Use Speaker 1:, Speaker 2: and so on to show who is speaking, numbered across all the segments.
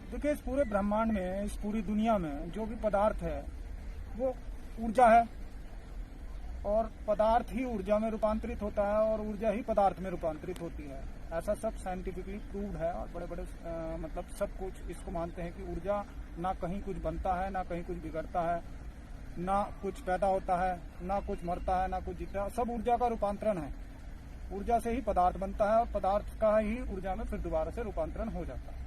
Speaker 1: देखिए, इस पूरे ब्रह्मांड में, इस पूरी दुनिया में जो भी पदार्थ है वो ऊर्जा है, और पदार्थ ही ऊर्जा में रूपांतरित होता है और ऊर्जा ही पदार्थ में रूपांतरित होती है। ऐसा सब साइंटिफिकली प्रूव्ड है, और बड़े बड़े मतलब सब कुछ इसको मानते हैं कि ऊर्जा ना कहीं कुछ बनता है, ना कहीं कुछ बिगड़ता है, ना कुछ पैदा होता है, ना कुछ मरता है, ना कुछ जीता है। सब ऊर्जा का रूपांतरण है। ऊर्जा से ही पदार्थ बनता है और पदार्थ का ही ऊर्जा में फिर दोबारा से रूपांतरण हो जाता है।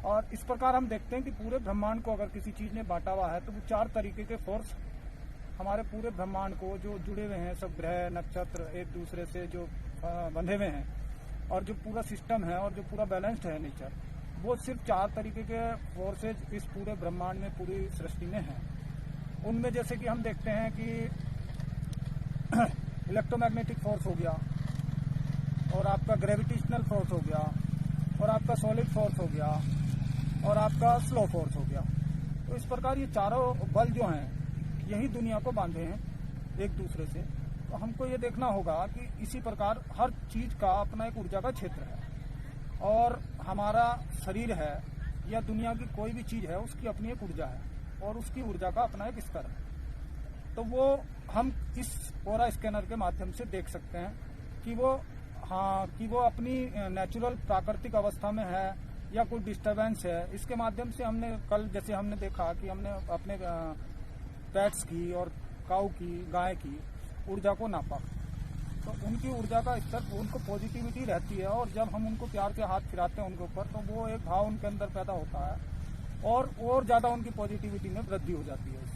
Speaker 1: और इस प्रकार हम देखते हैं कि पूरे ब्रह्मांड को अगर किसी चीज ने बांटा हुआ है तो वो 4 तरीके के फोर्स हमारे पूरे ब्रह्मांड को जो जुड़े हुए हैं, सब ग्रह नक्षत्र एक दूसरे से जो बंधे हुए हैं, और जो पूरा सिस्टम है और जो पूरा बैलेंस्ड है नेचर, वो सिर्फ 4 तरीके के फोर्सेज इस पूरे ब्रह्मांड में, पूरी सृष्टि में है। उनमें जैसे कि हम देखते हैं कि इलेक्ट्रोमैग्नेटिक फोर्स हो गया, और आपका ग्रेविटेशनल फोर्स हो गया, और आपका सॉलिड फोर्स हो गया, और आपका स्लो फोर्स हो गया। तो इस प्रकार ये चारों बल जो हैं यही दुनिया को बांधे हैं एक दूसरे से। तो हमको ये देखना होगा कि इसी प्रकार हर चीज का अपना एक ऊर्जा का क्षेत्र है, और हमारा शरीर है या दुनिया की कोई भी चीज है उसकी अपनी एक ऊर्जा है, और उसकी ऊर्जा का अपना एक स्तर है। तो वो हम इस ऑरा स्कैनर के माध्यम से देख सकते हैं कि वो अपनी नेचुरल प्राकृतिक अवस्था में है या कोई डिस्टरबेंस है। इसके माध्यम से हमने कल जैसे हमने देखा कि हमने अपने पेट्स की और काऊ की, गाय की ऊर्जा को नापा, तो उनकी ऊर्जा का स्तर, उनको पॉजिटिविटी रहती है, और जब हम उनको प्यार से हाथ फिराते हैं उनके ऊपर, तो वो एक भाव उनके अंदर पैदा होता है और ज्यादा उनकी पॉजिटिविटी में वृद्धि हो जाती है।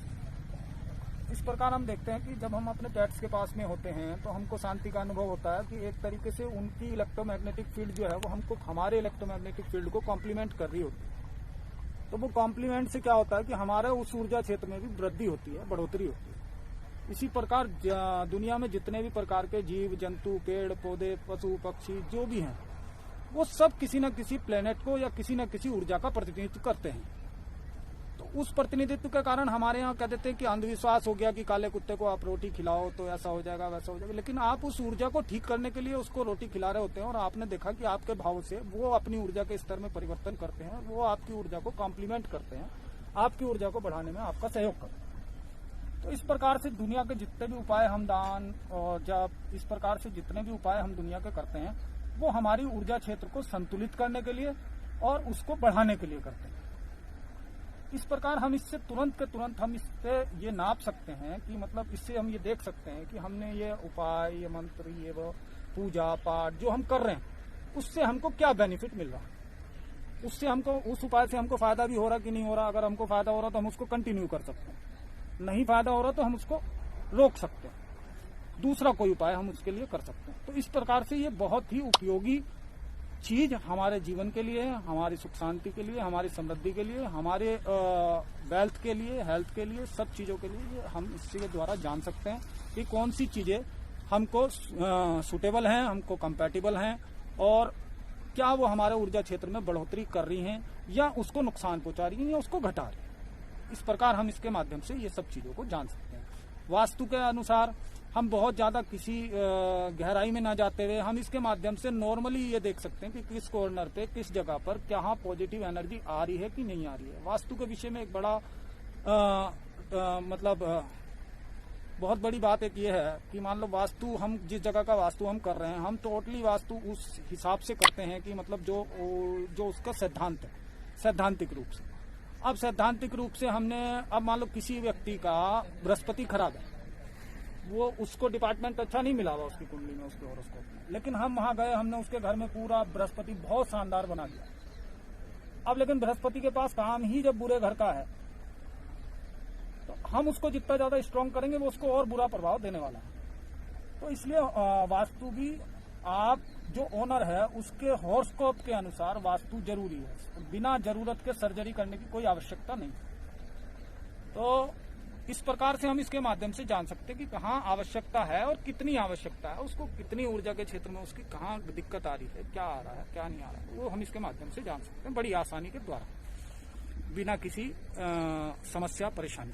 Speaker 1: इस प्रकार हम देखते हैं कि जब हम अपने पेट्स के पास में होते हैं तो हमको शांति का अनुभव होता है कि एक तरीके से उनकी इलेक्ट्रोमैग्नेटिक फील्ड जो है वो हमको हमारे इलेक्ट्रोमैग्नेटिक फील्ड को कॉम्प्लीमेंट कर रही होती है। तो वो कॉम्प्लीमेंट से क्या होता है कि हमारे उस ऊर्जा क्षेत्र में भी वृद्धि होती है, बढ़ोतरी होती है। इसी प्रकार दुनिया में जितने भी प्रकार के जीव जंतु, पेड़ पौधे, पशु पक्षी जो भी हैं, वो सब किसी न किसी प्लेनेट को या किसी न किसी ऊर्जा का प्रतिनिधित्व करते हैं। तो उस प्रतिनिधित्व के कारण हमारे यहाँ कह देते हैं कि अंधविश्वास हो गया कि काले कुत्ते को आप रोटी खिलाओ तो ऐसा हो जाएगा, वैसा हो जाएगा। लेकिन आप उस ऊर्जा को ठीक करने के लिए उसको रोटी खिला रहे होते हैं, और आपने देखा कि आपके भाव से वो अपनी ऊर्जा के स्तर में परिवर्तन करते हैं, वो आपकी ऊर्जा को कॉम्प्लीमेंट करते हैं, आपकी ऊर्जा को बढ़ाने में आपका सहयोग करते हैं। तो इस प्रकार से दुनिया के जितने भी उपाय हम दान और जब इस प्रकार से जितने भी उपाय हम दुनिया के करते हैं, वो हमारी ऊर्जा क्षेत्र को संतुलित करने के लिए और उसको बढ़ाने के लिए करते हैं। इस प्रकार हम इससे तुरंत के तुरंत हम इससे ये नाप सकते हैं कि मतलब इससे हम ये देख सकते हैं कि हमने ये उपाय, ये मंत्र, ये वो पूजा पाठ जो हम कर रहे हैं, उससे हमको क्या बेनिफिट मिल रहा है, उससे हमको उस उपाय से हमको फायदा भी हो रहा कि नहीं हो रहा। अगर हमको फायदा हो रहा तो हम उसको कंटिन्यू कर सकते हैं, नहीं फायदा हो रहा तो हम उसको रोक सकते हैं, दूसरा कोई उपाय हम उसके लिए कर सकते हैं। तो इस प्रकार से ये बहुत ही उपयोगी चीज हमारे जीवन के लिए, हमारी सुख शांति के लिए, हमारी समृद्धि के लिए, हमारे वेल्थ के लिए, हेल्थ के लिए, सब चीजों के लिए हम इसके द्वारा जान सकते हैं कि कौन सी चीजें हमको सुटेबल हैं, हमको कंपैटिबल हैं, और क्या वो हमारे ऊर्जा क्षेत्र में बढ़ोतरी कर रही हैं या उसको नुकसान पहुंचा रही हैं या उसको घटा रही हैं। इस प्रकार हम इसके माध्यम से ये सब चीजों को जान सकते हैं। वास्तु के अनुसार हम बहुत ज्यादा किसी गहराई में ना जाते हुए हम इसके माध्यम से नॉर्मली ये देख सकते हैं कि किस कॉर्नर पे, किस जगह पर क्या पॉजिटिव एनर्जी आ रही है कि नहीं आ रही है। वास्तु के विषय में एक बड़ा बहुत बड़ी बात एक ये है कि मान लो वास्तु, हम जिस जगह का वास्तु हम कर रहे हैं, हम टोटली वास्तु उस हिसाब से करते हैं कि मतलब जो उसका सिद्धांत है, सैद्धांतिक रूप से। अब सैद्धांतिक रूप से हमने, अब मान लो किसी व्यक्ति का बृहस्पति खराब है, वो उसको डिपार्टमेंट अच्छा नहीं मिला हुआ उसकी कुंडली में, उसके हॉरोस्कोप में, लेकिन हम वहां गए, हमने उसके घर में पूरा बृहस्पति बहुत शानदार बना दिया। अब लेकिन बृहस्पति के पास काम ही जब बुरे घर का है, तो हम उसको जितना ज्यादा स्ट्रांग करेंगे वो उसको और बुरा प्रभाव देने वाला है। तो इसलिए वास्तु भी, आप जो ओनर है उसके हॉरोस्कोप के अनुसार वास्तु जरूरी है, बिना जरूरत के सर्जरी करने की कोई आवश्यकता नहीं। तो इस प्रकार से हम इसके माध्यम से जान सकते हैं कि कहाँ आवश्यकता है और कितनी आवश्यकता है, उसको कितनी ऊर्जा के क्षेत्र में उसकी कहाँ दिक्कत आ रही है, क्या आ रहा है, क्या नहीं आ रहा है, वो हम इसके माध्यम से जान सकते हैं बड़ी आसानी के द्वारा, बिना किसी समस्या परेशानी।